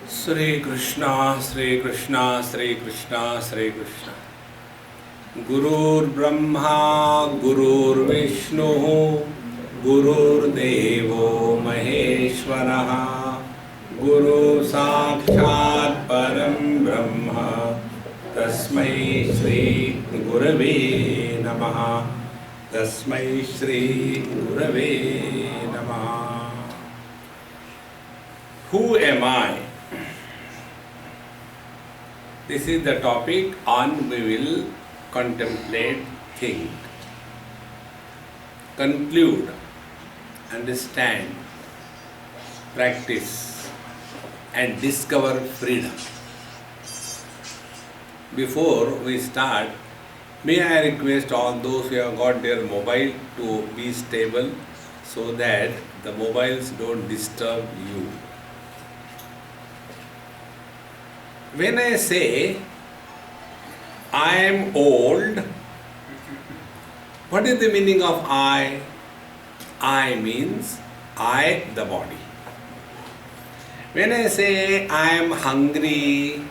Sri Krishna, Sri Krishna, Sri Krishna, Sri Krishna. Gurur Brahma, Gurur Vishnu, Gurur Devo Maheshwaraha, Guru Sakshat Param Brahma, Tasmai Shri Gurave Namaha, Tasmai Shri Gurave Namaha. Who am I? This is the topic on we will contemplate, think, conclude, understand, practice and discover freedom. Before we start, may I request all those who have got their mobile to be stable so that the mobiles don't disturb you. When I say I am old, what is the meaning of I? I means I, the body. When I say I am hungry,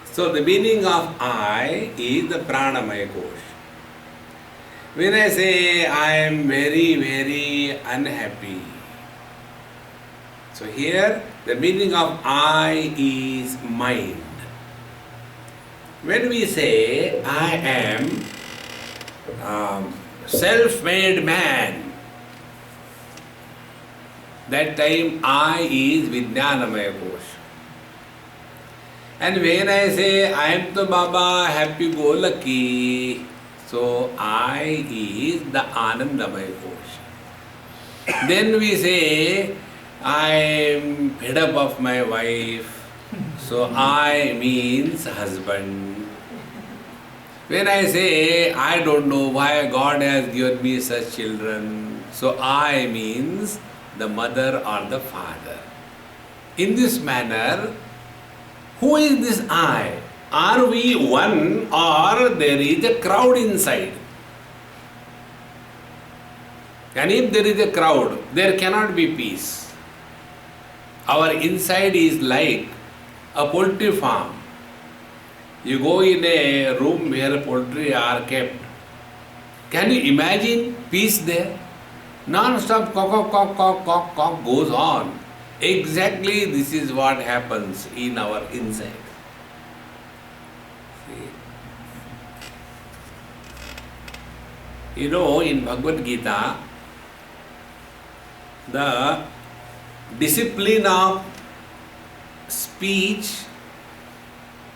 so the meaning of I is the pranamaya kosha. When I say I am very, very unhappy, so here the meaning of I is mind. When we say I am self-made man, that time I is Vijnanamaya kosha. And when I say I am the Baba happy-go-lucky, so I is the Anandamaya kosha. Then we say I am fed up of my wife, so I means husband. When I say I don't know why God has given me such children, so I means the mother or the father. In this manner, who is this I? Are we one or there is a crowd inside? And if there is a crowd, there cannot be peace. Our inside is like a poultry farm. You go in a room where poultry are kept. Can you imagine peace there? Non-stop cock, cock, cock, cock, cock goes on. Exactly this is what happens in our inside. See? You know, in Bhagavad Gita, the discipline of speech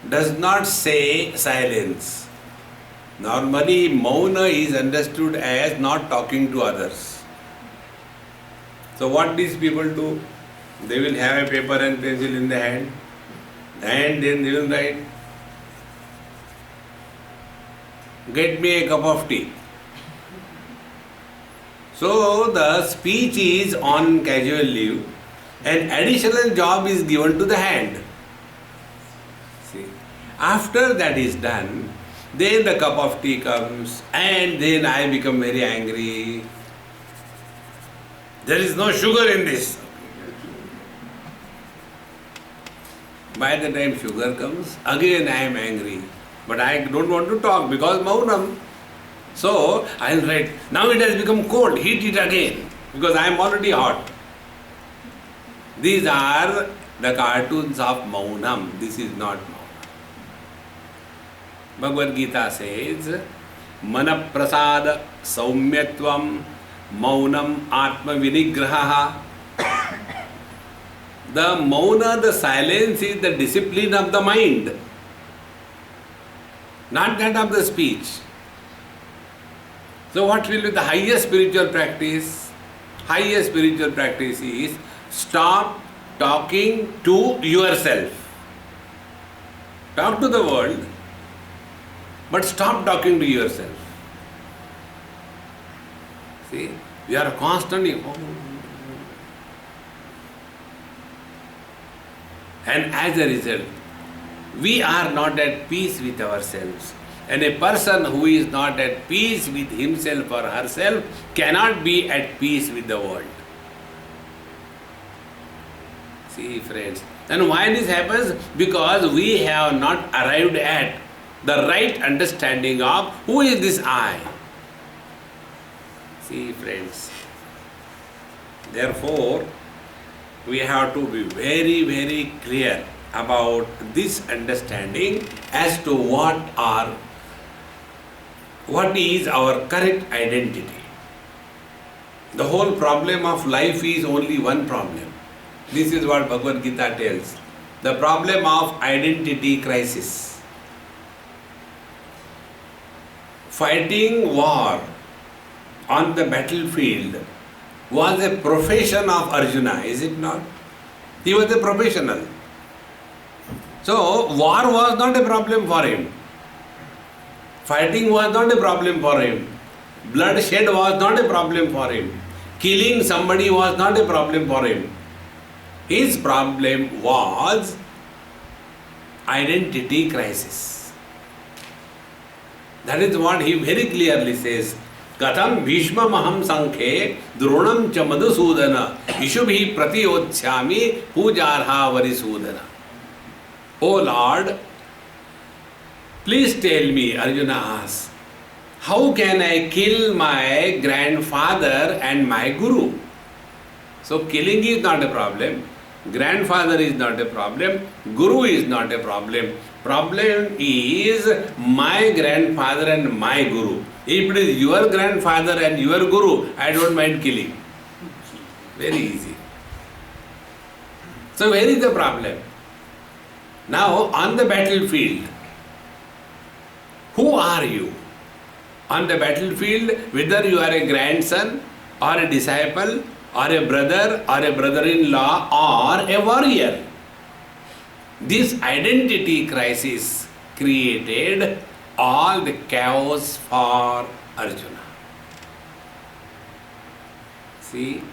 does not say silence. Normally, mauna is understood as not talking to others. So what these people do? They will have a paper and pencil in the hand and then they will write, "Get me a cup of tea." So the speech is on casual leave. An additional job is given to the hand. See, after that is done, then the cup of tea comes and then I become very angry. There is no sugar in this. By the time sugar comes, again I am angry. But I don't want to talk because maunam. So I will write, now it has become cold, heat it again because I am already hot. These are the cartoons of Maunam. This is not Maunam. Bhagavad Gita says, Manaprasada Saumyatvam Maunam Atma Vinigraha. The Mauna, the silence is the discipline of the mind, not that of the speech. So what will be the highest spiritual practice? Highest spiritual practice is stop talking to yourself. Talk to the world, but stop talking to yourself. See, we are constantly. And as a result, we are not at peace with ourselves. And a person who is not at peace with himself or herself cannot be at peace with the world. See, friends. And why this happens? Because we have not arrived at the right understanding of who is this I. See, friends. Therefore, we have to be very, very clear about this understanding as to what is our correct identity. The whole problem of life is only one problem. This is what Bhagavad Gita tells. The problem of identity crisis. Fighting war on the battlefield was a profession of Arjuna, is it not? He was a professional. So, war was not a problem for him. Fighting was not a problem for him. Bloodshed was not a problem for him. Killing somebody was not a problem for him. His problem was identity crisis. That is what he very clearly says. Katham Bhishma Maham Sankhe Dronam Cha Madhusudana Ishubhi Pratiyotsyami Pujarha Varisudana. O Lord, please tell me, Arjuna asks, how can I kill my grandfather and my guru? So killing is not a problem, grandfather is not a problem, guru is not a problem. Problem is my grandfather and my guru. If it is your grandfather and your guru, I don't mind killing. Very easy. So where is the problem? Now on the battlefield, who are you? On the battlefield, whether you are a grandson or a disciple or a brother or a brother-in-law or a warrior. This identity crisis created all the chaos for Arjuna. See,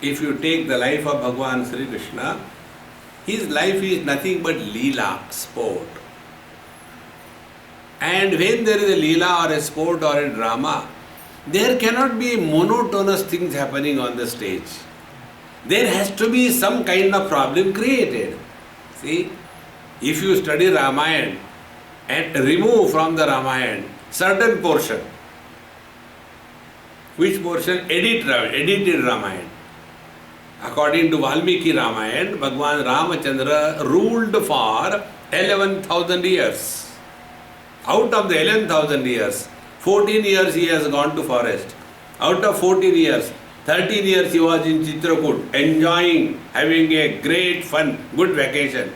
if you take the life of Bhagavan Sri Krishna, his life is nothing but Leela, sport. And when there is a Leela or a sport or a drama, there cannot be monotonous things happening on the stage. There has to be some kind of problem created. See, if you study Ramayana and remove from the Ramayana certain portion, which portion? Edited Ramayana. According to Valmiki Ramayana, Bhagwan Ramachandra ruled for 11,000 years. Out of the 11,000 years, 14 years he has gone to forest. Out of 14 years, 13 years he was in Chitrakoot, enjoying, having a great fun, good vacation.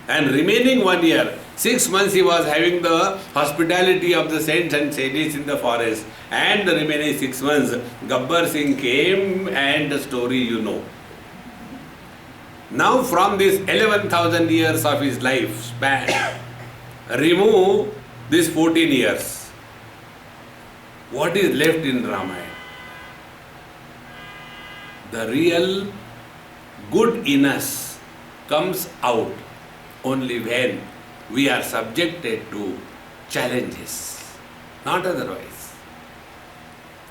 And remaining 1 year, 6 months he was having the hospitality of the saints and sages in the forest. And the remaining 6 months, Gabbar Singh came and the story you know. Now from this 11,000 years of his life span, remove this 14 years. What is left in Ramayana? The real good in us comes out only when we are subjected to challenges, not otherwise.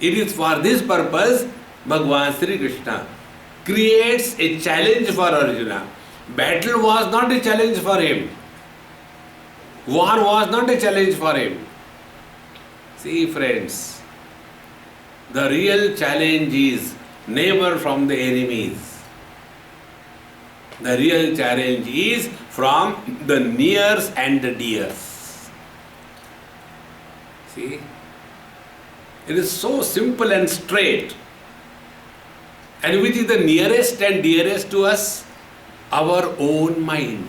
It is for this purpose Bhagavan Sri Krishna creates a challenge for Arjuna. Battle was not a challenge for him. War was not a challenge for him. See, friends, the real challenge is never from the enemies. The real challenge is from the nears and the dears. See, it is so simple and straight. And which is the nearest and dearest to us? Our own mind.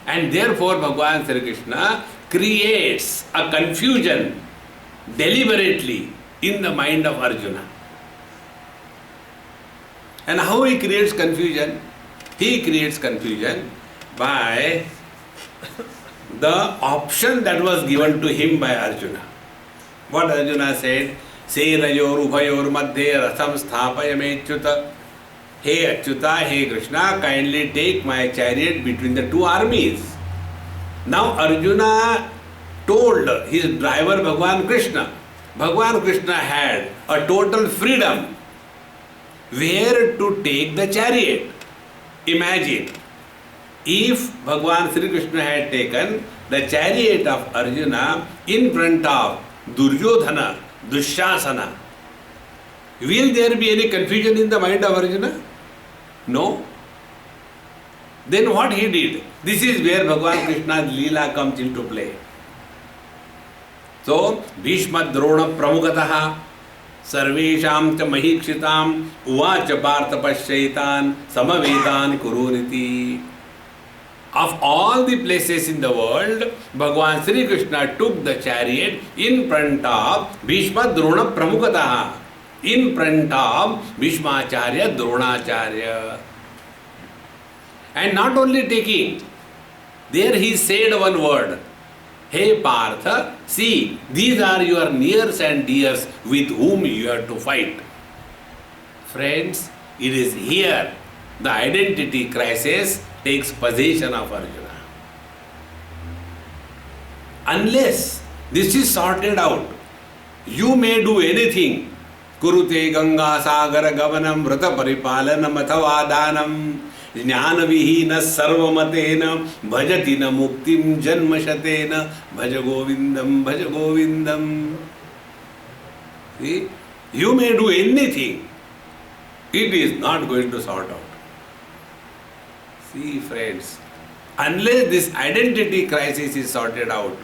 And therefore Bhagavan Sri Krishna creates a confusion deliberately in the mind of Arjuna. And how he creates confusion? He creates confusion by the option that was given to him by Arjuna. What Arjuna said? Senayor Ubhayor Madhye Ratham Sthapayame Achyuta. Hey Achyuta, hey Krishna, kindly take my chariot between the two armies. Now Arjuna told his driver Bhagavan Krishna. Bhagavan Krishna had a total freedom where to take the chariot. Imagine, if Bhagavan Sri Krishna had taken the chariot of Arjuna in front of Duryodhana, Dushasana, will there be any confusion in the mind of Arjuna? No. Then what he did? This is where Bhagavan Krishna's Leela comes into play. So, Bhishma Drona Pramukataha Sarvesham cha Mahikshitam Uvacha Partha Pasyaitan Samavedan Kuruniti. Of all the places in the world, Bhagavan Sri Krishna took the chariot in front of Bhishma Drona Pramukataha, in front of Bhishmacharya Dronacharya. And not only taking, there he said one word, Hey Partha, see, these are your nears and dears with whom you have to fight. Friends, it is here the identity crisis takes possession of Arjuna. Unless this is sorted out, you may do anything. Kurute Ganga Sagara Gavanam Vrata Paripalanam Athavadanam Jnana Vihina Sarvamatena Bhajatina Muktim Janmashatena Bhaja Govindam. See, you may do anything. It is not going to sort out. See, friends, unless this identity crisis is sorted out,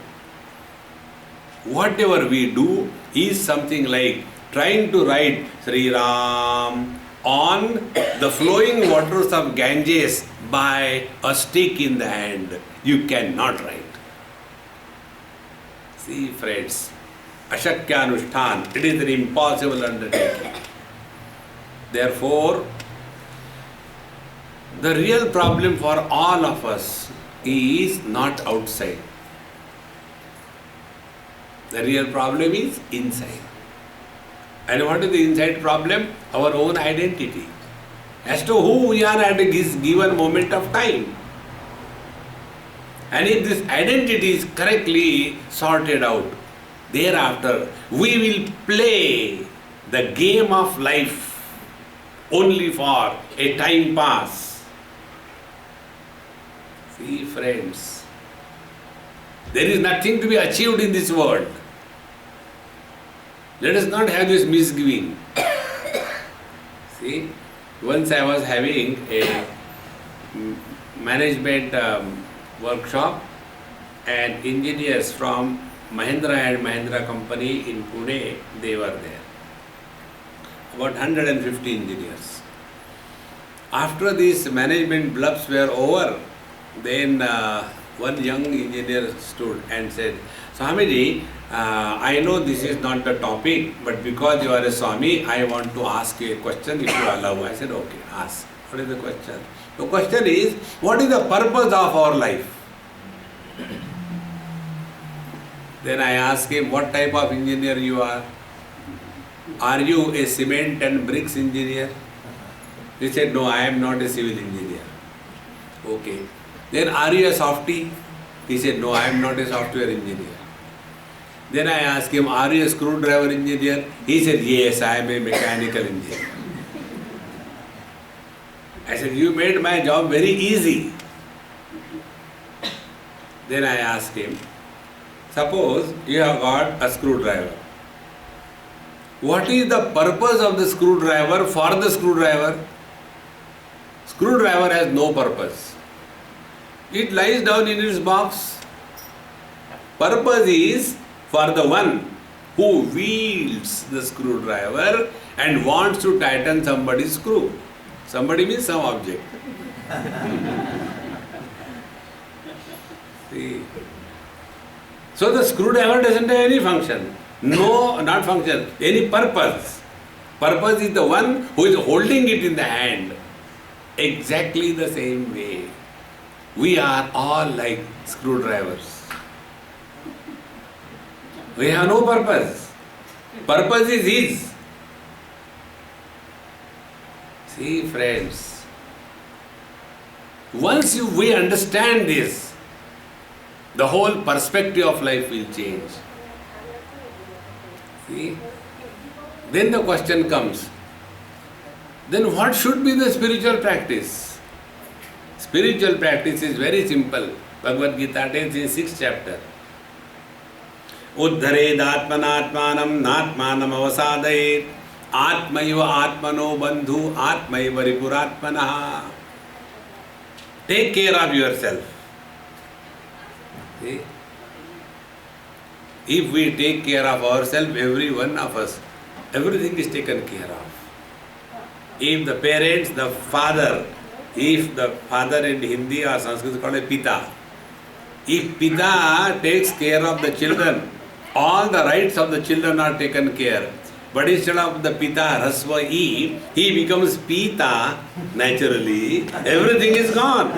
whatever we do is something like trying to write Sri Ram on the flowing waters of Ganges by a stick in the hand. You cannot write. See, friends, Ashakyanushthan, it is an impossible undertaking. Therefore, the real problem for all of us is not outside. The real problem is inside. And what is the inside problem? Our own identity. As to who we are at a given moment of time. And if this identity is correctly sorted out, thereafter we will play the game of life only for a time pass. See, friends, there is nothing to be achieved in this world. Let us not have this misgiving. See, once I was having a management workshop, and engineers from Mahindra and Mahindra company in Pune, they were there. About 150 engineers. After these management blubs were over, then one young engineer stood and said, Swamiji, I know this is not the topic, but because you are a Swami, I want to ask you a question if you allow. I said, okay, ask. What is the question? The question is, what is the purpose of our life? Then I asked him, what type of engineer you are? Are you a cement and bricks engineer? He said, no, I am not a civil engineer. Okay. Then are you a softie? He said, no, I am not a software engineer. Then I asked him, are you a screwdriver engineer? He said, yes, I am a mechanical engineer. I said, you made my job very easy. Then I asked him, suppose you have got a screwdriver. What is the purpose of the screwdriver for the screwdriver? Screwdriver has no purpose. It lies down in its box. Purpose is for the one who wields the screwdriver and wants to tighten somebody's screw. Somebody means some object. See. So the screwdriver doesn't have any function. No, not function, any purpose. Purpose is the one who is holding it in the hand. Exactly the same way. We are all like screwdrivers. We have no purpose. Purpose is His. See, friends, once we understand this, the whole perspective of life will change. See? Then the question comes, then what should be the spiritual practice? Spiritual practice is very simple. Bhagavad Gita tells in 6th chapter. Uddhared atmanatmanam natmanam avasadaye atmaiva atmano bandhu atmaiva ripuratmanaha. Take care of yourself. See? If we take care of ourselves, every one of us, everything is taken care of. If the parents, the father, if the father in Hindi or Sanskrit is called a pita, if pita takes care of the children, all the rights of the children are taken care. But instead of the pita, rasva, he becomes pita naturally. Everything is gone.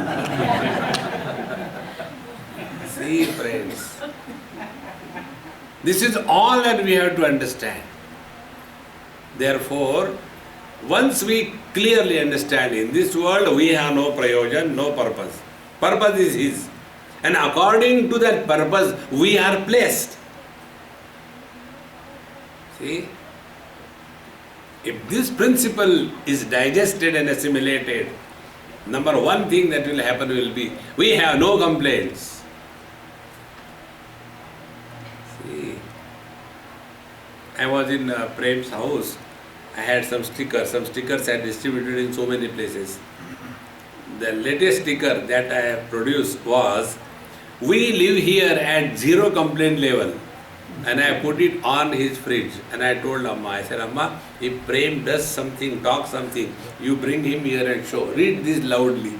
See, friends, this is all that we have to understand. Therefore, once we clearly understand in this world we have no prayojan, no purpose. Purpose is His. And according to that purpose we are placed. See? If this principle is digested and assimilated, number one thing that will happen will be, we have no complaints. See? I was in Prem's house. I had some stickers. Some stickers I distributed in so many places. The latest sticker that I have produced was, we live here at zero complaint level. And I put it on his fridge. And I told Amma, I said, Amma, if Prem does something, talks something, you bring him here and show. Read this loudly.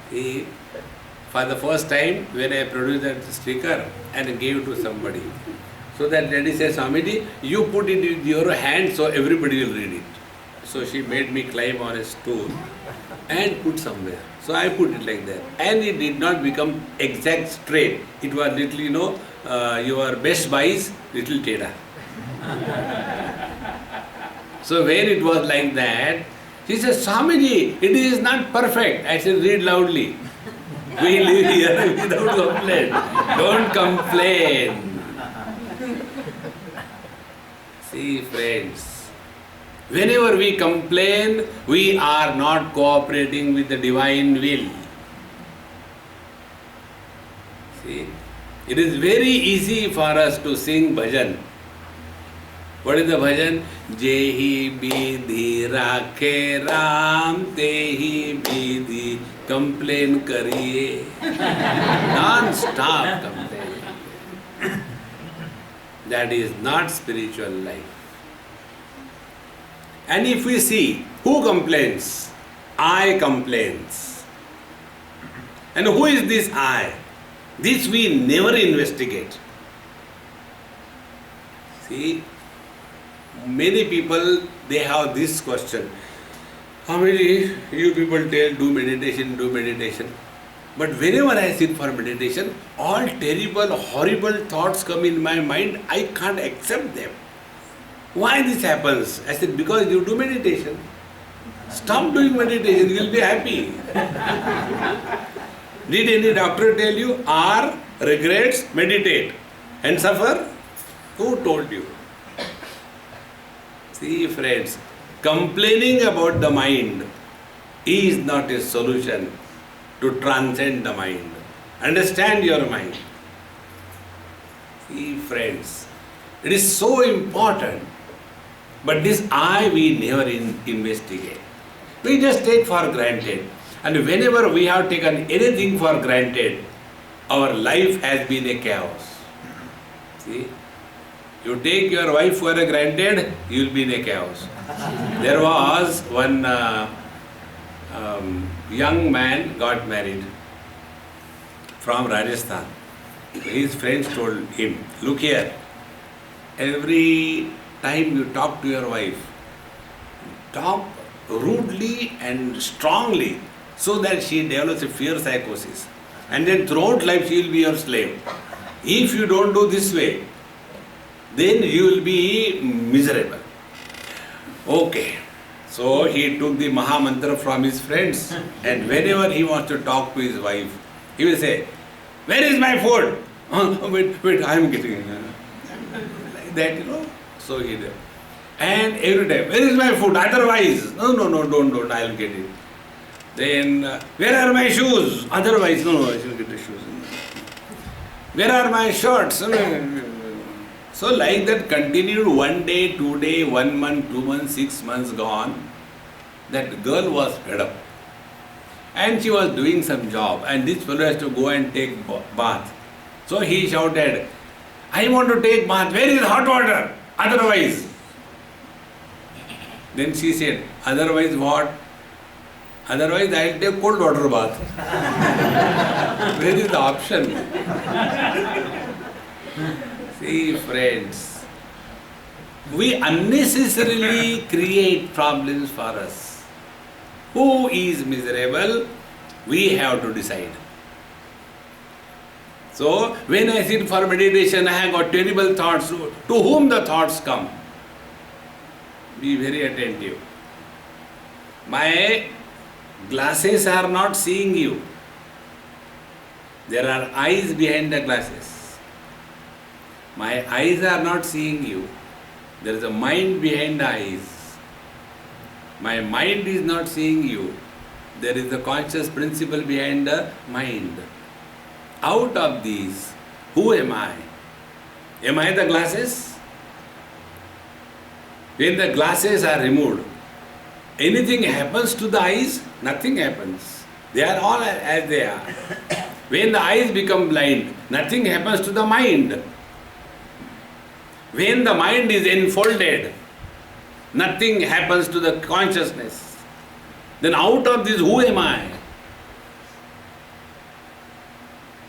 See, for the first time, when I produced that sticker and gave it to somebody, so that lady says, Swamiji, you put it in your hand so everybody will read it. So she made me climb on a stool and put somewhere. So I put it like that. And it did not become exact straight. It was little, your best buys, little teda. So when it was like that, she says, Swamiji, it is not perfect. I said, read loudly. We live here without complaint. Don't complain. See, friends, whenever we complain, we are not cooperating with the divine will. See, it is very easy for us to sing bhajan. What is the bhajan? Jehi bidhi rakhe Ram, tehi bidhi complain kariye. Non-stop complain. That is not spiritual life. And if we see, who complains? I complains. And who is this I? This we never investigate. See, many people, they have this question. How many you people tell, do meditation. But whenever I sit for meditation, all terrible, horrible thoughts come in my mind. I can't accept them. Why this happens? I said, because you do meditation. Stop doing meditation, you will be happy. Did any doctor tell you, R regrets, meditate and suffer? Who told you? See, friends, complaining about the mind is not a solution to transcend the mind. Understand your mind. See, friends, it is so important. But this I we never investigate. We just take for granted. And whenever we have taken anything for granted, our life has been a chaos. See? You take your wife for granted, you will be in a chaos. There was one young man got married from Rajasthan. His friends told him, look here, every time you talk to your wife, talk rudely and strongly so that she develops a fear psychosis. And then throughout life she will be your slave. If you don't do this way, then you will be miserable. Okay. So he took the Maha Mantra from his friends, and whenever he wants to talk to his wife, he will say, where is my food? Wait, I am getting it. Like that, So he did. And every time, where is my food? Otherwise, no, don't, I'll get it. Then, where are my shoes? Otherwise, no, I shall get the shoes. Where are my shorts? No. So like that continued 1 day, 2 day, 1 month, 2 months, 6 months gone. That girl was fed up. And she was doing some job, and this fellow has to go and take bath. So he shouted, I want to take bath. Where is hot water? Otherwise. Then she said, otherwise what? Otherwise I will take cold water bath. Where is the option? See, friends, we unnecessarily create problems for us. Who is miserable? We have to decide. So, when I sit for meditation, I have got terrible thoughts. To whom the thoughts come? Be very attentive. My glasses are not seeing you. There are eyes behind the glasses. My eyes are not seeing you. There is a mind behind the eyes. My mind is not seeing you. There is a conscious principle behind the mind. Out of these, who am I? Am I the glasses? When the glasses are removed, anything happens to the eyes? Nothing happens. They are all as they are. When the eyes become blind, nothing happens to the mind. When the mind is enfolded, nothing happens to the consciousness. Then out of this, who am I?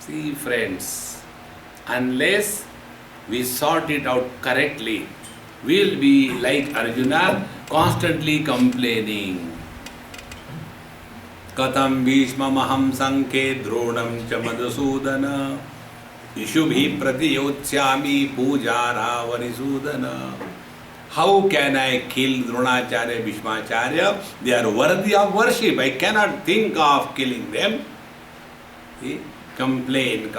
See, friends, unless we sort it out correctly, we will be like Arjuna, constantly complaining. Katam Bhishma Maham Sanke Dronam Cha Madhusudana Ishubhi Pratiyotsyami Pujara Varisudana. How can I kill Dronacharya, Bhishmacharya? They are worthy of worship. I cannot think of killing them. See? Complain.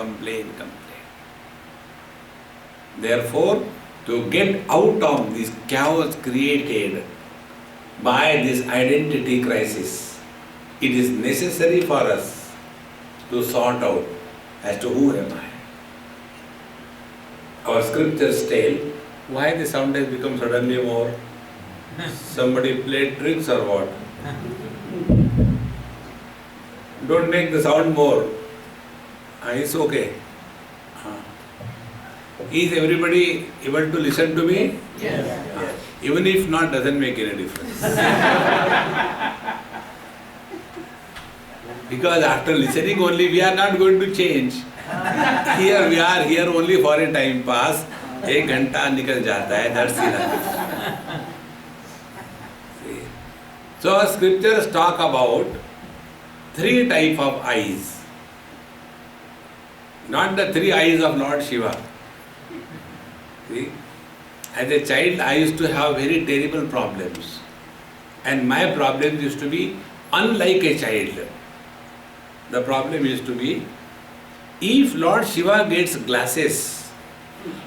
Therefore, to get out of this chaos created by this identity crisis, it is necessary for us to sort out as to who am I. Our scriptures tell, why the sound has become suddenly more? Somebody played tricks or what? Don't make the sound more. It's okay. Is everybody able to listen to me? Yes. Even if not, doesn't make any difference. Because after listening only, we are not going to change. Here we are here only for a time pass. 1 घंटा निकल जाता है, that's enough. See? So scriptures talk about 3 types of eyes. Not the 3 eyes of Lord Shiva. See? As a child, I used to have very terrible problems. And my problems used to be unlike a child. The problem used to be, if Lord Shiva gets glasses,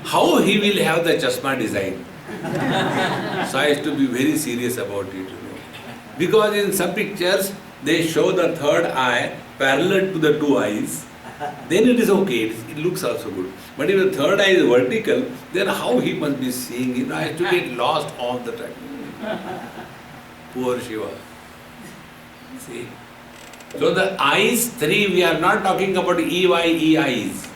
how he will have the chashma design? So I used to be very serious about it. Because in some pictures, they show the 3rd eye parallel to the 2 eyes. Then it is okay, it looks also good. But if the 3rd eye is vertical, then how he must be seeing it? I have to get lost all the time. Poor Shiva. See? So the eyes 3, we are not talking about EYE eyes.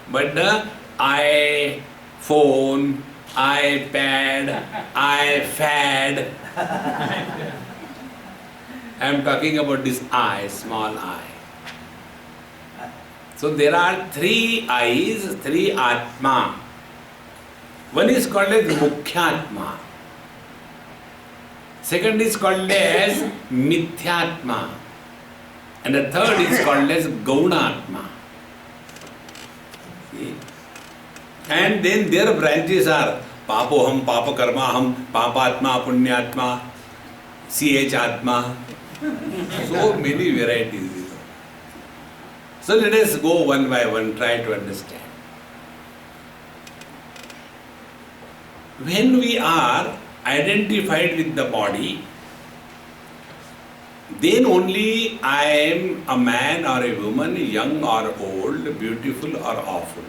But the iPhone, iPad, iPad. I am talking about this eye, small eye. So there are 3 eyes, 3 Atma. One is called as Mukhyatma. Second is called as Mithyatma. And the third is called as Gaunatma. See? And then their branches are Papoham, Papakarmaham, Papatma, Punyatma, CH-atma. So many varieties. So let us go one by one, try to understand. When we are identified with the body, then only I am a man or a woman, young or old, beautiful or awful.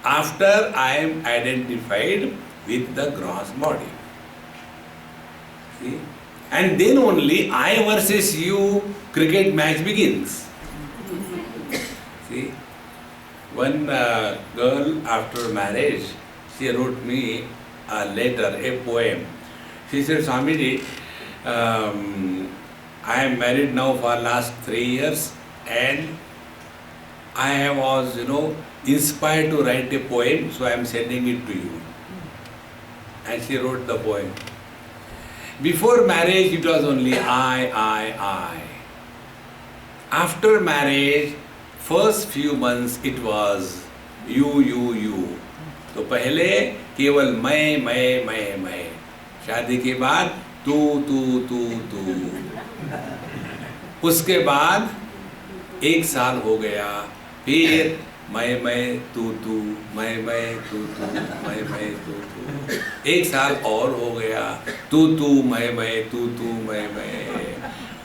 After I am identified with the gross body. See? And then only I versus you cricket match begins. See? One girl after marriage, she wrote me a letter, a poem. She said, Swamiji, I am married now for last 3 years and I was, inspired to write a poem, so I am sending it to you. And she wrote the poem. Before marriage, it was only I. After marriage, first few months, it was you. तो पहले केवल मैं. शादी के बाद तू. उसके बाद 1 साल हो गया, फिर मैं तू, मैं तू, मैं तू. 1 साल और हो गया, तू मैं तू मैं.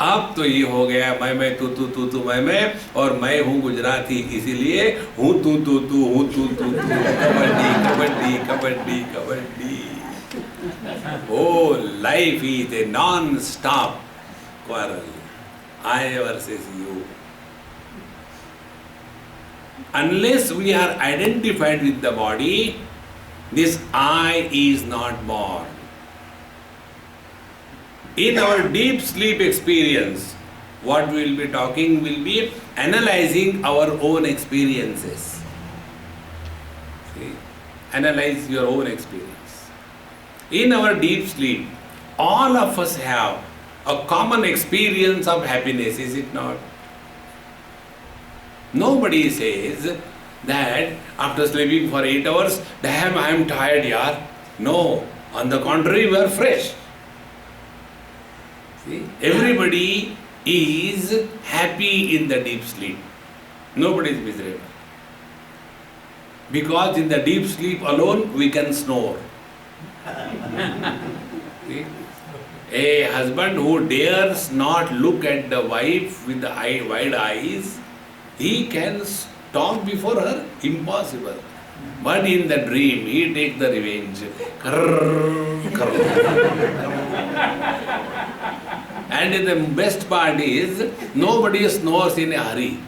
अब तो ये हो गया मैं तू मैं, और मैं हूँ गुजराती, इसीलिए हूँ तू हूँ तू. Kabaddi. Oh, life is a non-stop quarrel. I versus you. Unless we are identified with the body, this I is not born. In our deep sleep experience, what we will be talking will be analyzing our own experiences. See? Analyze your own experience. In our deep sleep, all of us have a common experience of happiness, is it not? Nobody says that after sleeping for 8 hours, damn, I am tired, yaar. No, on the contrary, we are fresh. See? Everybody is happy in the deep sleep. Nobody is miserable. Because in the deep sleep alone, we can snore. See? A husband who dares not look at the wife with the wide eyes, he can talk before her, impossible. But in the dream, he takes the revenge. And the best part is, nobody snores in a hurry.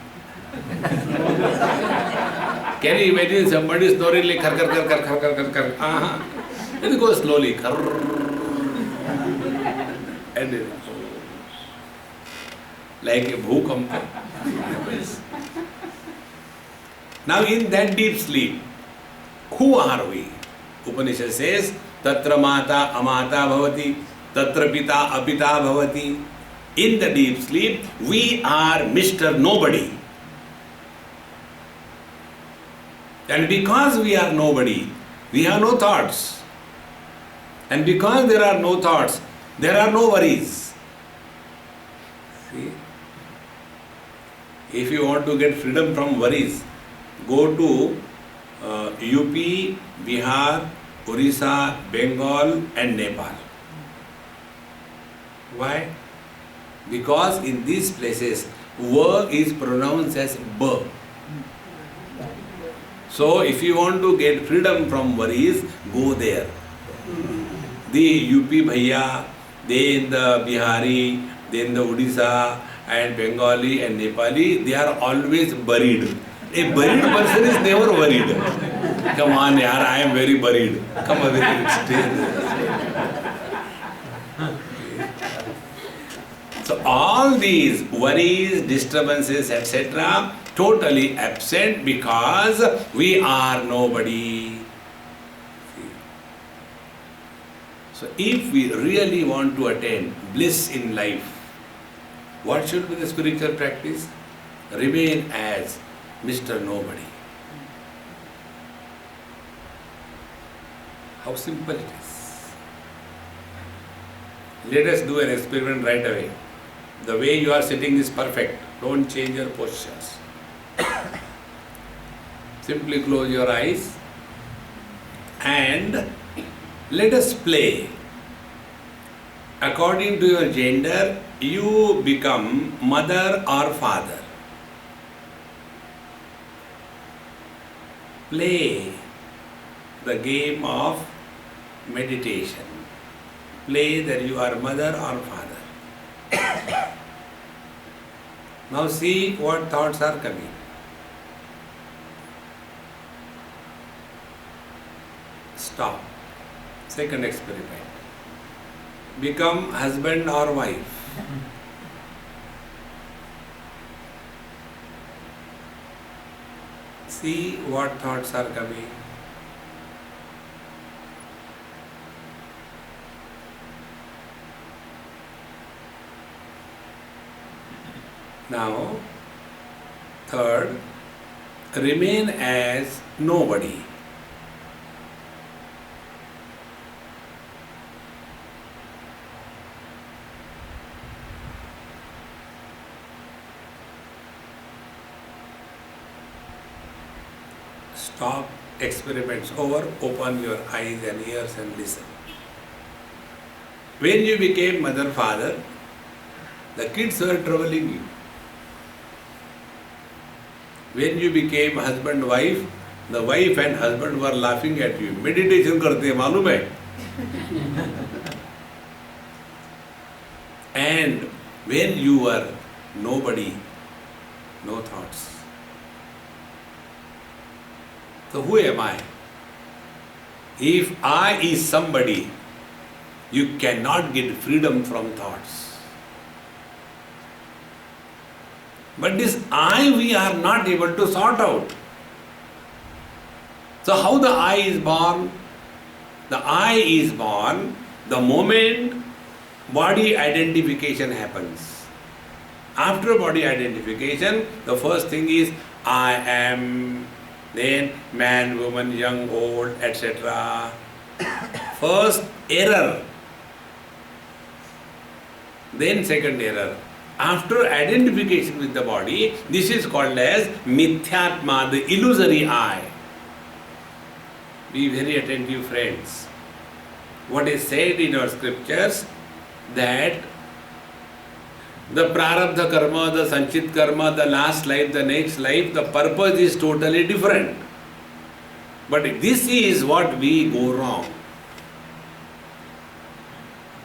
Can you imagine somebody snoring like khar? It goes slowly. And like a bhukampa. Now in that deep sleep, who are we? Upanishad says, Tatra mata amata bhavati, Tatra pita apita bhavati. In the deep sleep, we are Mr. Nobody. And because we are nobody, we have no thoughts. And because there are no thoughts, there are no worries. See? If you want to get freedom from worries, go to UP, Bihar, Orissa, Bengal and Nepal. Why? Because in these places, V is pronounced as B. So if you want to get freedom from worries, go there. The UP Bhaiya, then the Bihari, then the Odisha and Bengali and Nepali, they are always buried. A buried person is never worried. Come on, yaar, I am very buried. Come on, stay there. So all these worries, disturbances, etc., totally absent because we are nobody. So if we really want to attain bliss in life, what should be the spiritual practice? Remain as Mr. Nobody. How simple it is. Let us do an experiment right away. The way you are sitting is perfect. Don't change your postures. Simply close your eyes and Let us play. According to your gender, you become mother or father. Play the game of meditation. Play that you are mother or father. Now see what thoughts are coming. Stop. Second experiment. Become husband or wife. See what thoughts are coming. Now, third, remain as nobody. Stop experiments over, open your eyes and ears and listen. When you became mother, father, the kids were troubling you. When you became husband, wife, the wife and husband were laughing at you. Meditation करते हैं मालूम है? And when you were nobody, no thoughts. So who am I? If I is somebody, you cannot get freedom from thoughts. But this I we are not able to sort out. So how the I is born? The I is born the moment body identification happens. After body identification, the first thing is I am, then man, woman, young, old, etc. First error. Then second error. After identification with the body, this is called as Mithyatma, the illusory I. Be very attentive, friends. What is said in our scriptures that the prarabdha karma, the sanchit karma, the last life, the next life, the purpose is totally different. But this is what we go wrong.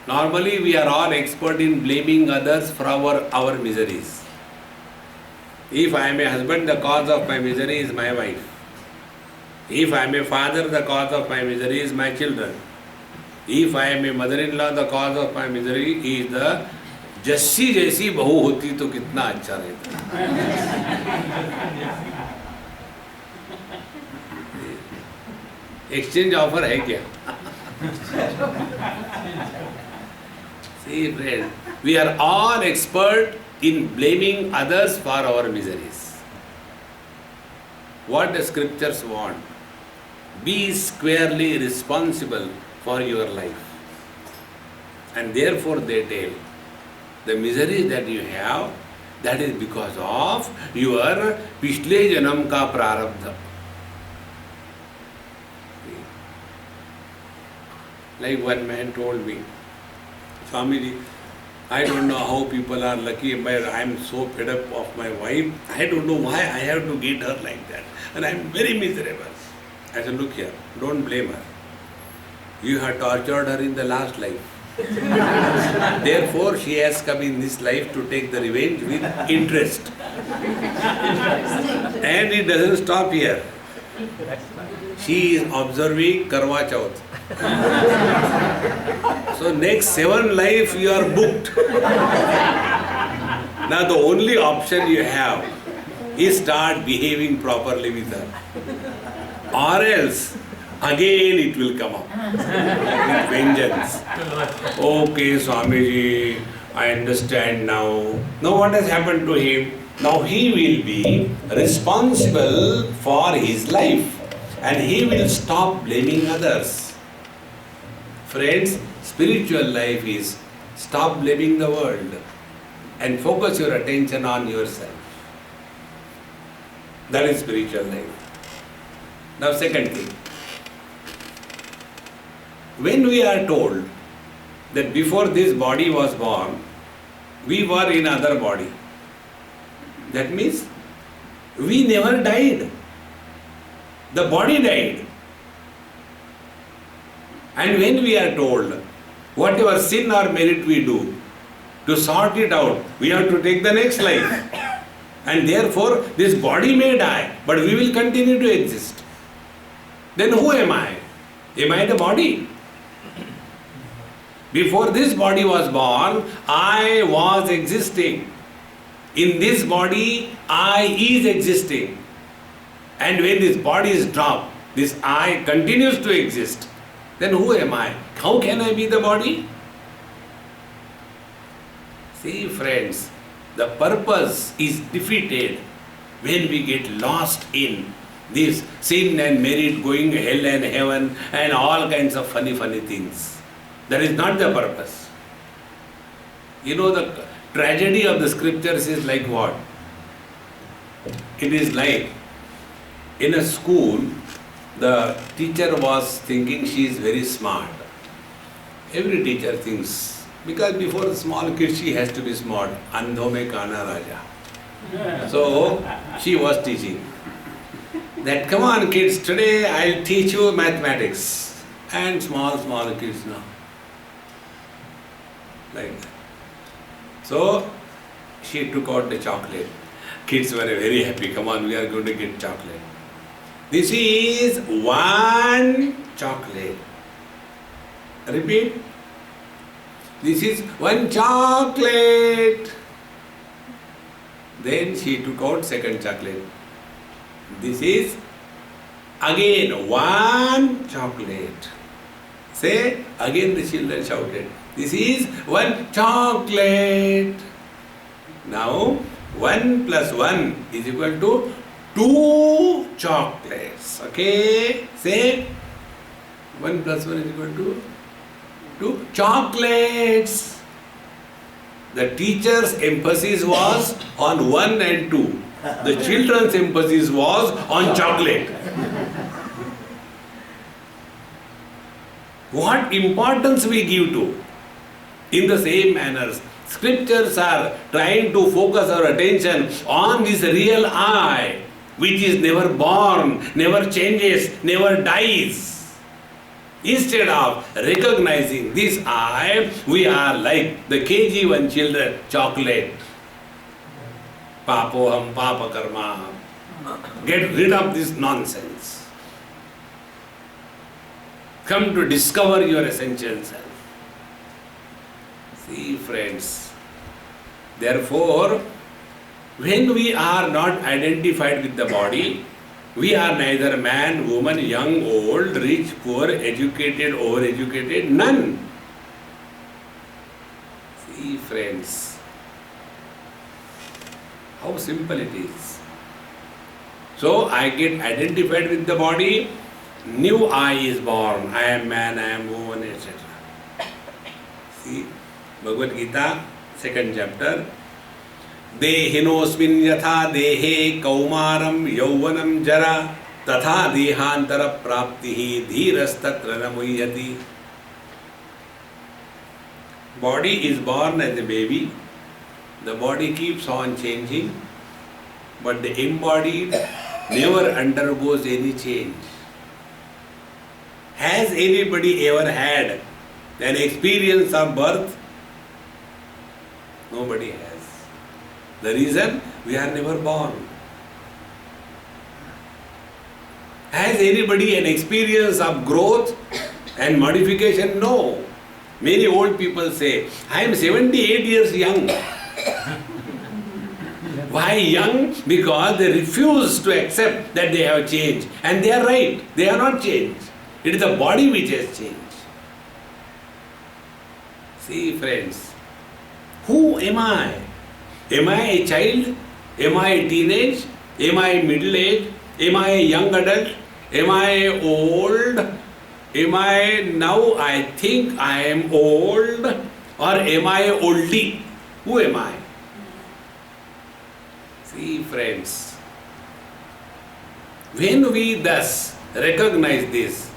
Normally we are all expert in blaming others for our miseries. If I am a husband, the cause of my misery is my wife. If I am a father, the cause of my misery is my children. If I am a mother-in-law, the cause of my misery is the Jassi जैसी बहू होती तो कितना अच्छा रहता. Exchange offer है क्या? See, friend, we are all expert in blaming others for our miseries. What the scriptures want? Be squarely responsible for your life. And therefore they tell, the misery that you have, that is because of your पिछले जन्म का प्रारब्ध. Like one man told me, Swamiji, I don't know how people are lucky, but I am so fed up of my wife. I don't know why I have to get her like that. And I am very miserable. I said, look here, don't blame her. You have tortured her in the last life. Therefore, she has come in this life to take the revenge with interest. And it doesn't stop here. She is observing Karwa Chauth. So next 7 life you are booked. Now the only option you have is start behaving properly with her. Or else, again it will come up with vengeance. Okay, Swamiji, I understand now. Now what has happened to him? Now he will be responsible for his life and he will stop blaming others. Friends, spiritual life is stop blaming the world and focus your attention on yourself. That is spiritual life. Now second thing. when we are told that before this body was born, we were in other body, that means we never died. The body died. And when we are told whatever sin or merit we do, to sort it out, we have to take the next life. And therefore, this body may die, but we will continue to exist. Then who am I? Am I the body? Before this body was born, I was existing. In this body, I is existing. And when this body is dropped, this I continues to exist. Then who am I? How can I be the body? See friends, the purpose is defeated when we get lost in this sin and merit, going hell and heaven and all kinds of funny things. That is not the purpose. You know, the tragedy of the scriptures is like what? It is like in a school, the teacher was thinking she is very smart. Every teacher thinks, because before the small kid she has to be smart. Andho mein kana raja. So she was teaching that, come on kids, today I'll teach you mathematics. And small kids now. Like that. So she took out the chocolate. Kids were very happy. Come on, we are going to get chocolate. This is one chocolate. Repeat. This is one chocolate. Then she took out second chocolate. This is again one chocolate. Say, again the children shouted, this is one chocolate. Now, 1 plus 1 is equal to 2 chocolates. Okay? Say, 1 plus 1 is equal to 2 chocolates. The teacher's emphasis was on 1 and 2. The children's emphasis was on chocolate. What importance we give to? In the same manner, scriptures are trying to focus our attention on this real I, which is never born, never changes, never dies. Instead of recognizing this I, we are like the KG1 children, chocolate. Papoham, papa karma. Get rid of this nonsense. Come to discover your essential self. See friends, therefore, when we are not identified with the body, we are neither man, woman, young, old, rich, poor, educated, overeducated, none. See friends, how simple it is. So I get identified with the body, new I is born, I am man, I am woman, etc. See, Bhagavad Gita, 2nd chapter. Dehinosmin yatha dehe kaumaram yauvanam jara tatha dehantara praptihi dhirastatra namuyati. Body is born as a baby. The body keeps on changing, but the embodied never undergoes any change. Has anybody ever had an experience of birth? Nobody has. The reason? We are never born. Has anybody an experience of growth and modification? No. Many old people say, I am 78 years young. Why young? Because they refuse to accept that they have changed. And they are right. They are not changed. It is the body which has changed. See friends, who am I? Am I a child? Am I a teenage? Am I middle age? Am I a young adult? Am I old? Am I now I think I am old? Or am I a oldie? Who am I? See friends, when we thus recognize this,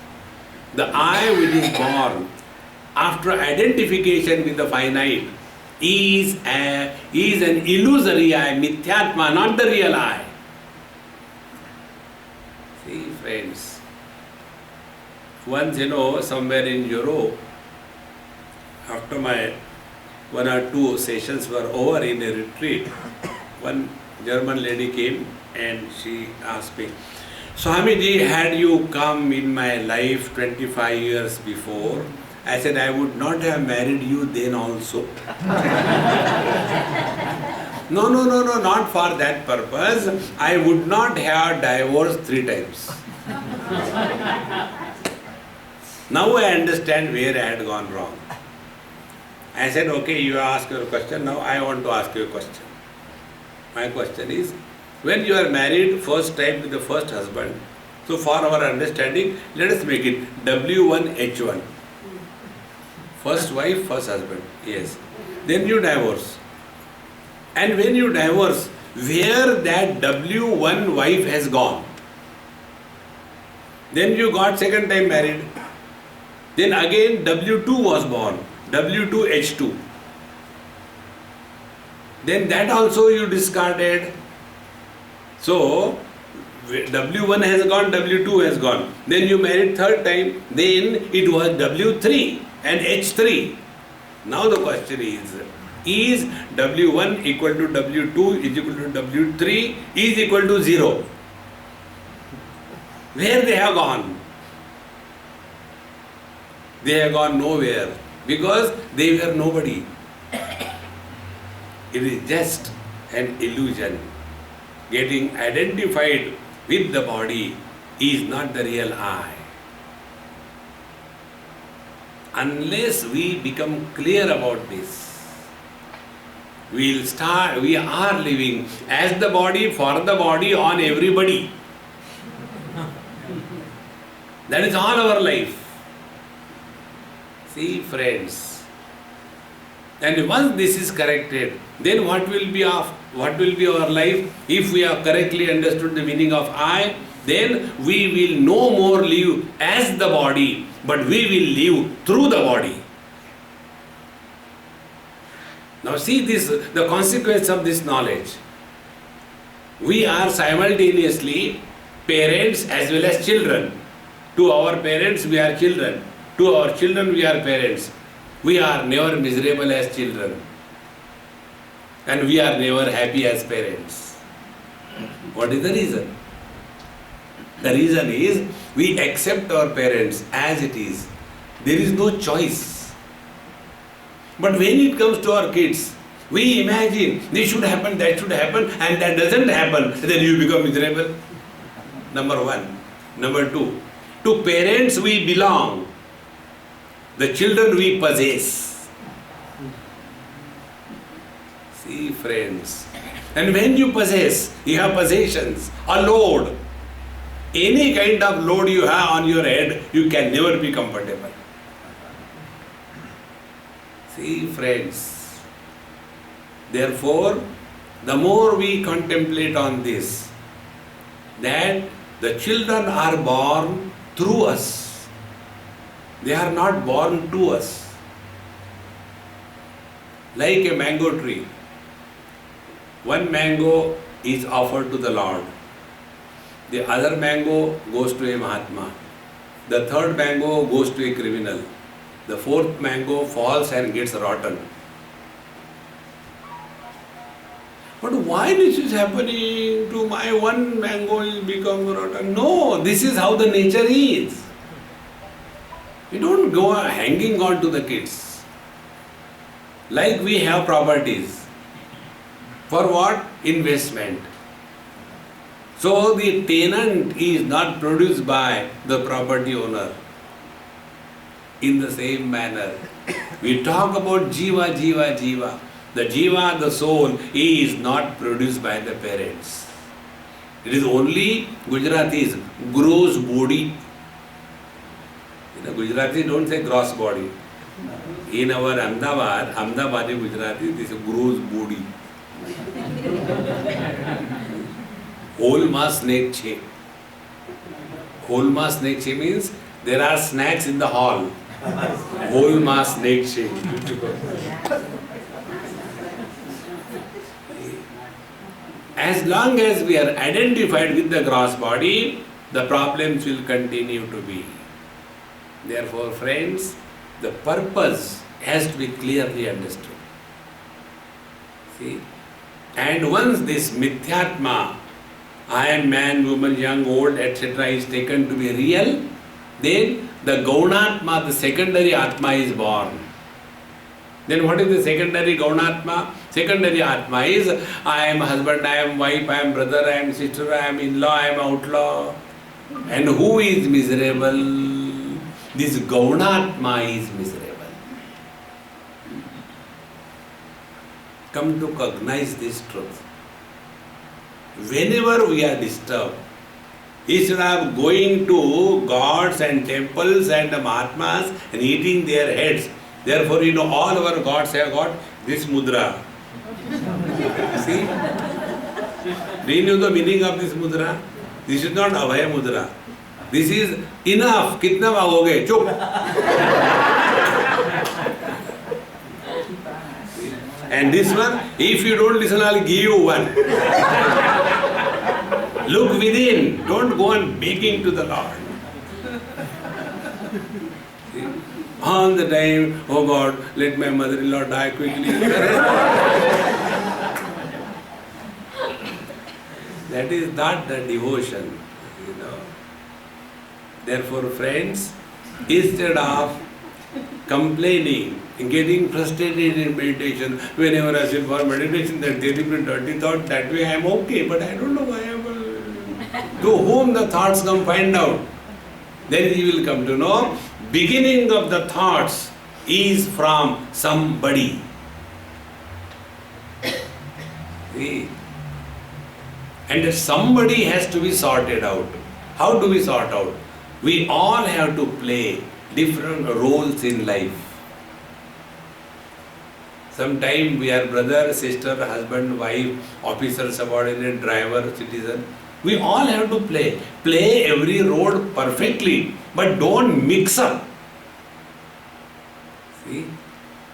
The I which is born after identification with the finite is an illusory I, mithyatma, not the real I. See, friends, once somewhere in Europe, after my 1 or 2 sessions were over in a retreat, one German lady came and she asked me, Swamiji, had you come in my life 25 years before? I said, I would not have married you then also. No, not for that purpose. I would not have divorced 3 times. Now I understand where I had gone wrong. I said, okay, you ask your question, now I want to ask you a question. My question is, when you are married first time with the first husband, so for our understanding, let us make it W1H1. First wife, first husband, yes. Then you divorce. And when you divorce, where that W1 wife has gone? Then you got second time married. Then again W2 was born. W2H2. Then that also you discarded. So W1 has gone, W2 has gone. Then you married third time. Then it was W3 and H3. Now the question is W1 equal to W2 is equal to W3 is equal to 0? Where they have gone? They have gone nowhere because they were nobody. It is just an illusion. Getting identified with the body is not the real I. Unless we become clear about this, we are living as the body, for the body, on everybody. That is all our life. See, friends, and once this is corrected, then what will be our life? If we have correctly understood the meaning of I, then we will no more live as the body, but we will live through the body. Now see this, the consequence of this knowledge. We are simultaneously parents as well as children. To our parents we are children. To our children we are parents. We are never miserable as children. And we are never happy as parents. What is the reason? The reason is we accept our parents as it is. There is no choice. But when it comes to our kids, we imagine this should happen, that should happen, and that doesn't happen. Then you become miserable. Number 1. Number 2. To parents we belong. The children we possess. See, friends. And when you possess, you have possessions, a load. Any kind of load you have on your head, you can never be comfortable. See, friends. Therefore, the more we contemplate on this, that the children are born through us. They are not born to us. Like a mango tree. One mango is offered to the Lord. The other mango goes to a Mahatma. The third mango goes to a criminal. The fourth mango falls and gets rotten. But why this is happening to my one mango is become rotten? No, this is how the nature is. We don't go hanging on to the kids. Like we have properties. For what? Investment. So the tenant is not produced by the property owner. In the same manner, we talk about jiva, jiva, jiva. The jiva, the soul, is not produced by the parents. It is only Gujaratis, gross body. Gujarati don't say gross body. In our Ahmedabadi Gujarati, this is gross body. Whole mass snake che. Whole mass snake che means There are snacks in the hall. Whole mass snake shake. As long as we are identified with the gross body, the problems will continue to be. Therefore, friends, the purpose has to be clearly understood. See? And once this mithyatma, I am man, woman, young, old, etc. is taken to be real, then the gaunatma, the secondary atma is born. Then what is the secondary gaunatma? Secondary atma is I am husband, I am wife, I am brother, I am sister, I am in-law, I am outlaw. And who is miserable? This gaunatma is miserable. Come to recognize this truth. Whenever we are disturbed, instead of going to gods and temples and Mahatmas and eating their heads, therefore, all our gods have got this mudra. See? Do you know the meaning of this mudra? This is not Abhaya mudra. This is enough. Kitna magoge? Chup. And this one, if you don't listen, I'll give you one. Look within. Don't go on begging to the Lord. See? All the time, oh God, let my mother-in-law die quickly. That is not the devotion. Therefore, friends, instead of complaining, getting frustrated in meditation, whenever I sit for meditation, that dirty thought, that way I am okay, but I don't know why I am. To whom the thoughts come, find out. Then you will come to know, beginning of the thoughts is from somebody. See? And somebody has to be sorted out. How do we sort out? We all have to play different roles in life. Sometimes we are brother, sister, husband, wife, officer, subordinate, driver, citizen. We all have to play every role perfectly, but don't mix up. See?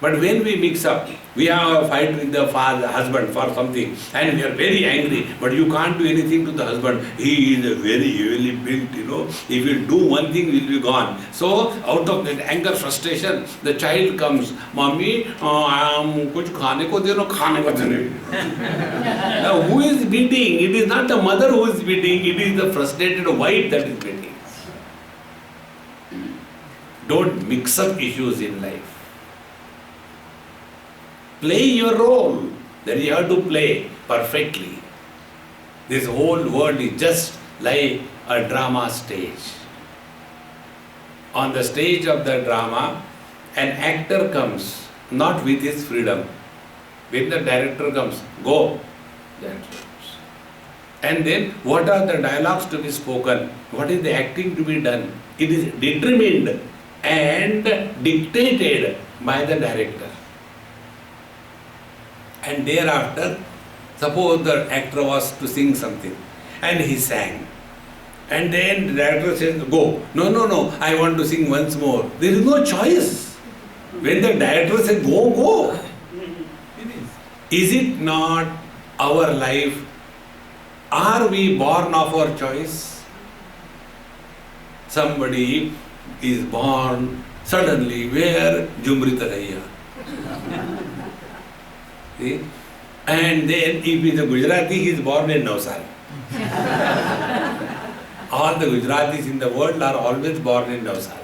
But when we mix up, we have a fight with the husband for something, and we are very angry, but you can't do anything to the husband. He is very heavily built, If you do one thing, he will be gone. So, out of that anger, frustration, the child comes, Mommy, kuch khane ko de no, khane ko de. Now, who is beating? It is not the mother who is beating, it is the frustrated wife that is beating. Don't mix up issues in life. Play your role. Then you have to play perfectly. This whole world is just like a drama stage. On the stage of the drama, an actor comes, not with his freedom. When the director comes, go. And then, what are the dialogues to be spoken? What is the acting to be done? It is determined and dictated by the director. And thereafter, suppose the actor was to sing something, and he sang. And then the director says, go. No, I want to sing once more. There is no choice. When the director says, go. Is it not our life? Are we born of our choice? Somebody is born suddenly where? Jumrita Raiya. See? And then if he is a Gujarati, he is born in Navsari. All the Gujaratis in the world are always born in Navsari.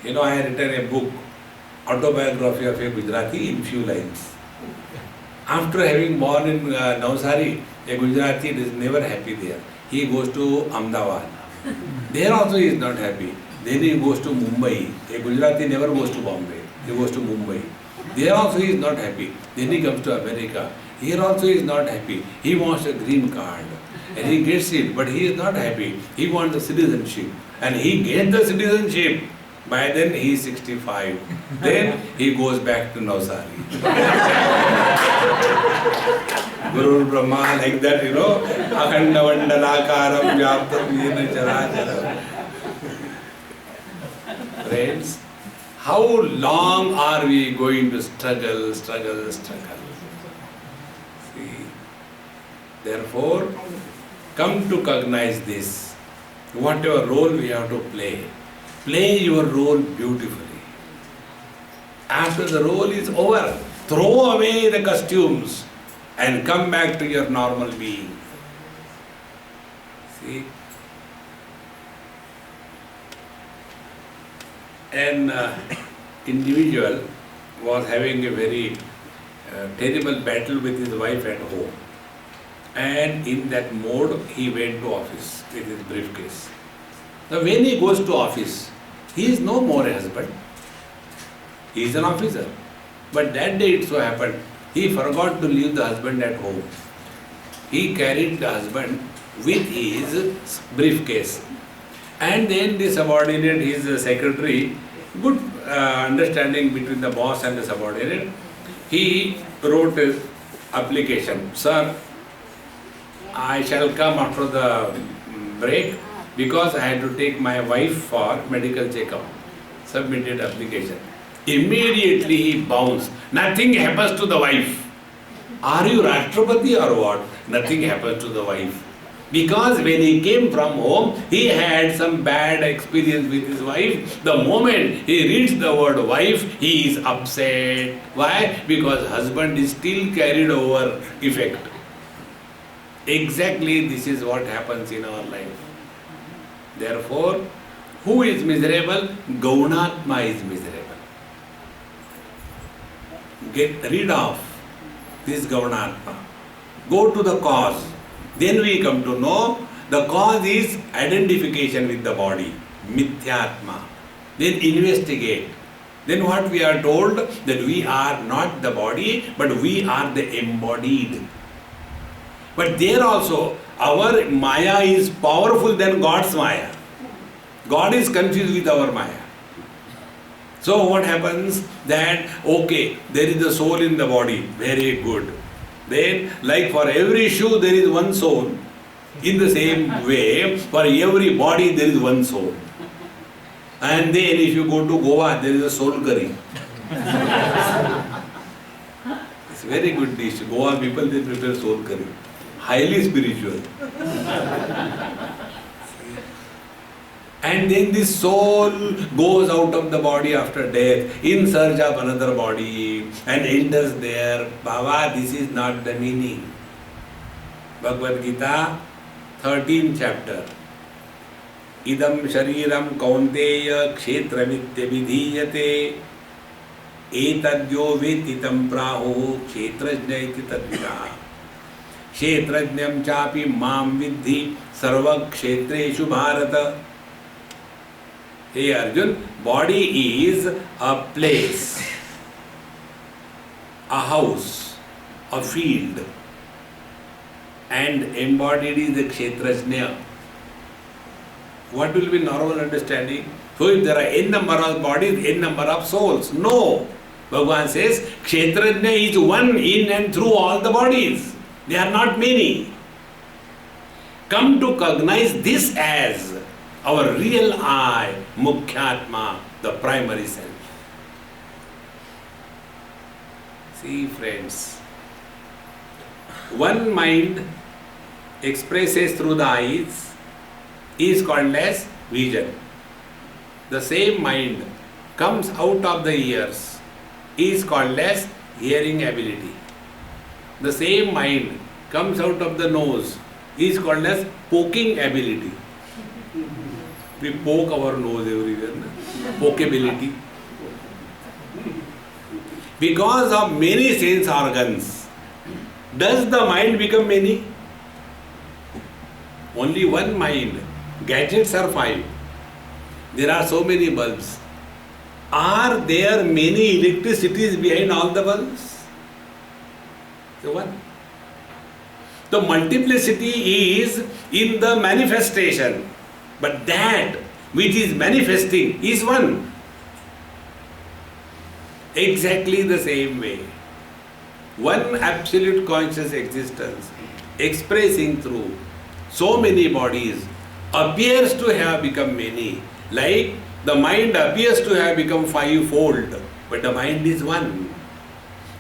I have written a book, autobiography of a Gujarati in few lines. After having born in Navsari, a Gujarati is never happy there. He goes to Ahmedabad. There also he is not happy. Then he goes to Mumbai. A Gujarati never goes to Bombay. He goes to Mumbai. There also he is not happy. Then he comes to America. Here also he is not happy. He wants a green card. And he gets it, but he is not happy. He wants the citizenship. And he gets the citizenship. By then he is 65. Then he goes back to Navsari. Guru Brahma, like that, Akhanda Vandalakaram Vyaptam Yena Charachara. Friends, how long are we going to struggle? See, therefore, come to cognize this. Whatever role we have to play your role beautifully. After the role is over, throw away the costumes and come back to your normal being. See? An individual was having a very terrible battle with his wife at home. And in that mode, he went to office with his briefcase. Now when he goes to office, he is no more a husband. He is an officer. But that day it so happened, he forgot to leave the husband at home. He carried the husband with his briefcase. And then the subordinate, his secretary, good understanding between the boss and the subordinate, he wrote an application. Sir, I shall come after the break because I had to take my wife for medical checkup. Submitted application. Immediately he bounced. Nothing happens to the wife. Are you Rashtrapati or what? Nothing happens to the wife. Because when he came from home, he had some bad experience with his wife. The moment he reads the word wife, he is upset. Why? Because husband is still carried over effect. Exactly this is what happens in our life. Therefore, who is miserable? Gaunatma is miserable. Get rid of this Gaunatma. Go to the cause. Then we come to know the cause is identification with the body, Mithyatma. Then investigate. Then what we are told, that we are not the body, but we are the embodied. But there also, our Maya is powerful than God's Maya. God is confused with our Maya. So what happens that, okay, there is the soul in the body, very good. Then, like for every shoe there is one soul. In the same way, for every body there is one soul. And then if you go to Goa, there is a soul curry. It's a very good dish. Goa people, they prepare soul curry. Highly spiritual. And then this soul goes out of the body after death in search of another body and enters there. Baba, this is not the meaning. Bhagavad Gita, 13th chapter. Idam shariram kaunteya kshetramitya vidhiyate etadyo vetitam praho kshetrajna iti tadvita kshetrajnam chapi mam vidhi sarva kshetreshu bharata. Hey Arjun, body is a place, a house, a field, and embodied is the Kshetrajna. What will be normal understanding? So if there are n number of bodies, n number of souls. No. Bhagavan says, Kshetrajna is one in and through all the bodies. They are not many. Come to cognize this as our real I, Mukhyatma, the primary self. See friends, one mind expresses through the eyes is called as vision. The same mind comes out of the ears is called as hearing ability. The same mind comes out of the nose is called as poking ability. We poke our nose everywhere. Pokeability. Because of many sense organs, does the mind become many? Only one mind. Gadgets are 5. There are so many bulbs. Are there many electricities behind all the bulbs? The one. The multiplicity is in the manifestation. But that which is manifesting is one. Exactly the same way. One absolute conscious existence expressing through so many bodies appears to have become many. Like The mind appears to have become fivefold, but the mind is one.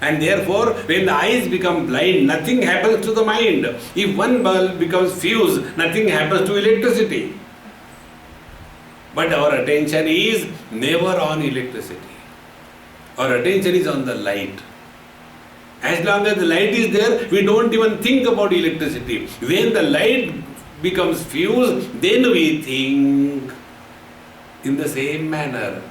And therefore, when the eyes become blind, nothing happens to the mind. If one bulb becomes fused, nothing happens to electricity. But our attention is never on electricity. Our attention is on the light. As long as the light is there, we don't even think about electricity. When the light becomes fused, then we think in the same manner.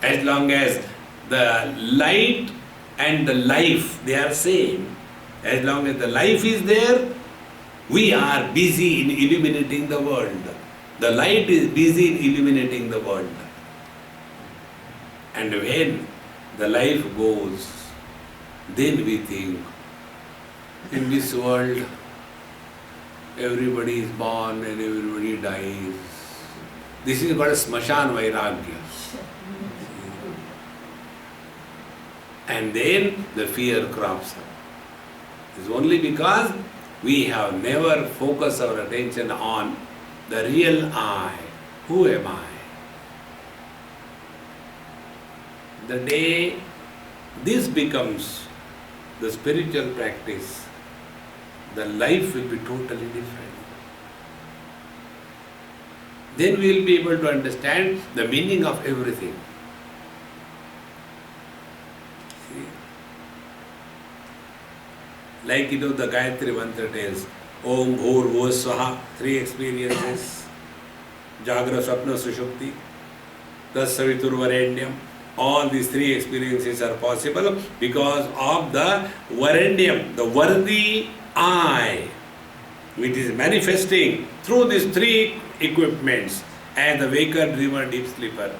As long as the light and the life, they are same. As long as the life is there, we are busy in illuminating the world. The light is busy in illuminating the world. And when the life goes, then we think, in this world, everybody is born and everybody dies. This is called Smashan Vairagya. And then the fear crops up. It's only because we have never focused our attention on the real I. Who am I? The day this becomes the spiritual practice, the life will be totally different. Then we will be able to understand the meaning of everything. See? Like the Gayatri Mantra tells, Om Bhur Bhuva Swaha, 3 experiences, Jagra Swapna Sushupti, Tas Savitur Varenyam. All these 3 experiences are possible because of the Varenyam, the worthy I, which is manifesting through these 3 equipments as the waker, dreamer, deep sleeper.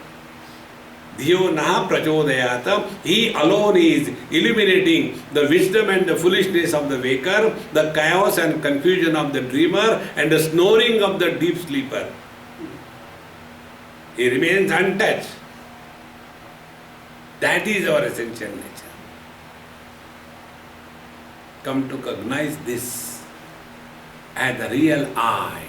Dhiyo Naha Prachodayata, he alone is illuminating the wisdom and the foolishness of the waker, the chaos and confusion of the dreamer, and the snoring of the deep sleeper. He remains untouched. That is our essential nature. Come to recognize this as the real I.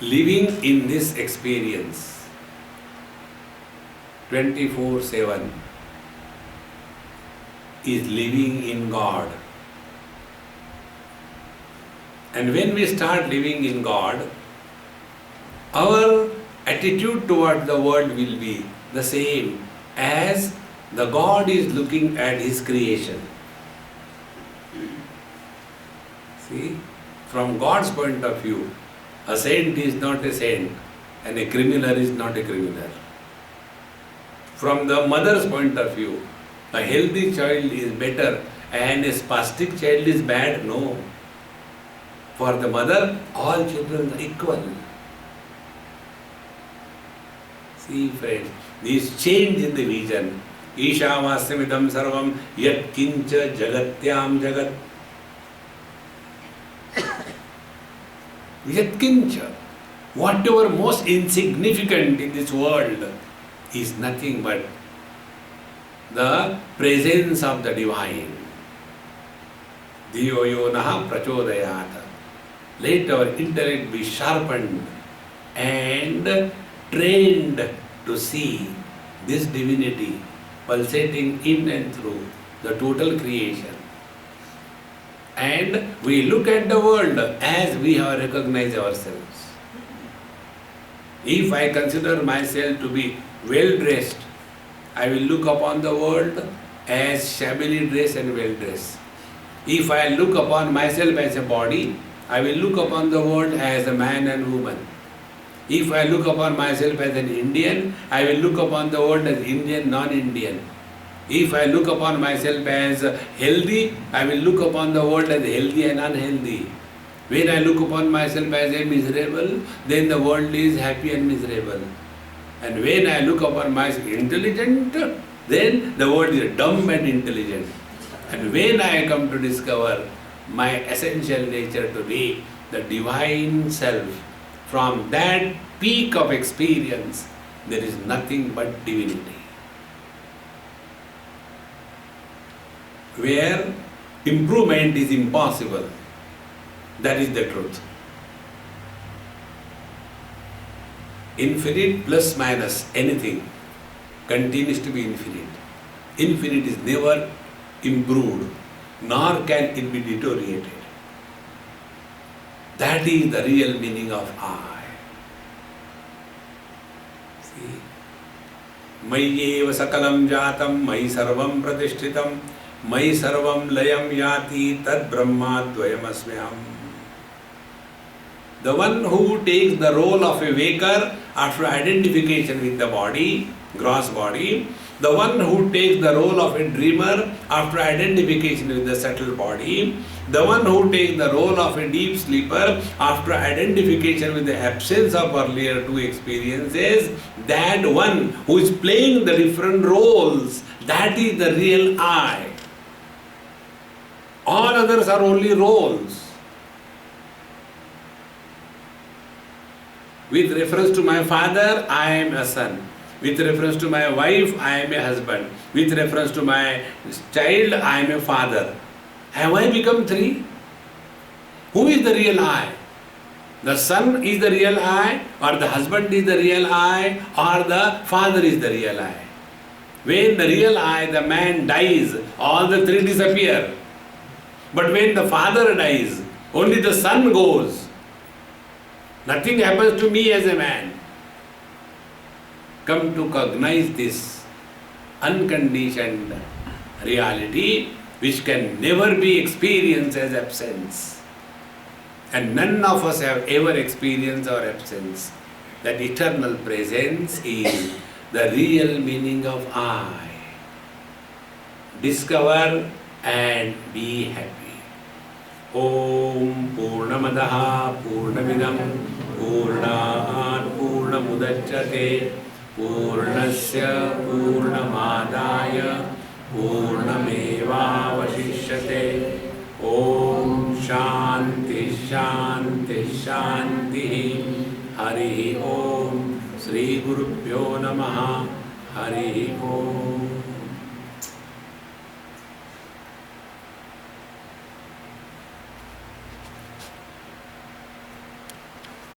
Living in this experience 24/7 is living in God. And when we start living in God, our attitude toward the world will be the same as the God is looking at his creation. See, from God's point of view, a saint is not a saint and a criminal is not a criminal. From the mother's point of view, a healthy child is better and a spastic child is bad. No. For the mother, all children are equal. See friends, this change in the vision, Ishavasyavidam sarvam yat kincha jagatyam jagat. Yat kincha, whatever most insignificant in this world is nothing but the presence of the divine. Dhiyo yo naha prachodayata. Let our intellect be sharpened and trained to see this divinity pulsating in and through the total creation. And we look at the world as we have recognized ourselves. If I consider myself to be well dressed, I will look upon the world as shabbily dressed and well dressed. If I look upon myself as a body, I will look upon the world as a man and woman. If I look upon myself as an Indian, I will look upon the world as Indian, non-Indian. If I look upon myself as healthy, I will look upon the world as healthy and unhealthy. When I look upon myself as a miserable, then the world is happy and miserable. And when I look upon myself intelligent, then the world is dumb and intelligent. And when I come to discover my essential nature to be the divine self, from that peak of experience, there is nothing but divinity. Where improvement is impossible, that is the truth. Infinite plus minus anything continues to be infinite. Infinite is never improved, nor can it be deteriorated. That is the real meaning of I. See? Mayeva sakalam jatam, Mayi sarvam pratishthitam, Mayi sarvam layam yati, Tad brahma dvayam asmyam. The one who takes the role of a waker after identification with the body, gross body, the one who takes the role of a dreamer after identification with the subtle body, the one who takes the role of a deep sleeper after identification with the absence of earlier two experiences, that one who is playing the different roles, that is the real I. All others are only roles. With reference to my father, I am a son. With reference to my wife, I am a husband. With reference to my child, I am a father. Have I become three? Who is the real I? The son is the real I, or the husband is the real I, or the father is the real I? When the real I, the man, dies, all the three disappear. But when the father dies, only the son goes. Nothing happens to me as a man. Come to cognize this unconditioned reality which can never be experienced as absence. And none of us have ever experienced our absence. That eternal presence is the real meaning of I. Discover and be happy. Om Purnamadaha Purnamidam Purnat Purnamudachyate Purnasya Purnamadaya Purnamevavashishyate. Om Shanti Shanti Shanti. Hari Om. Sri Gurubhyo Namaha. Hari Om.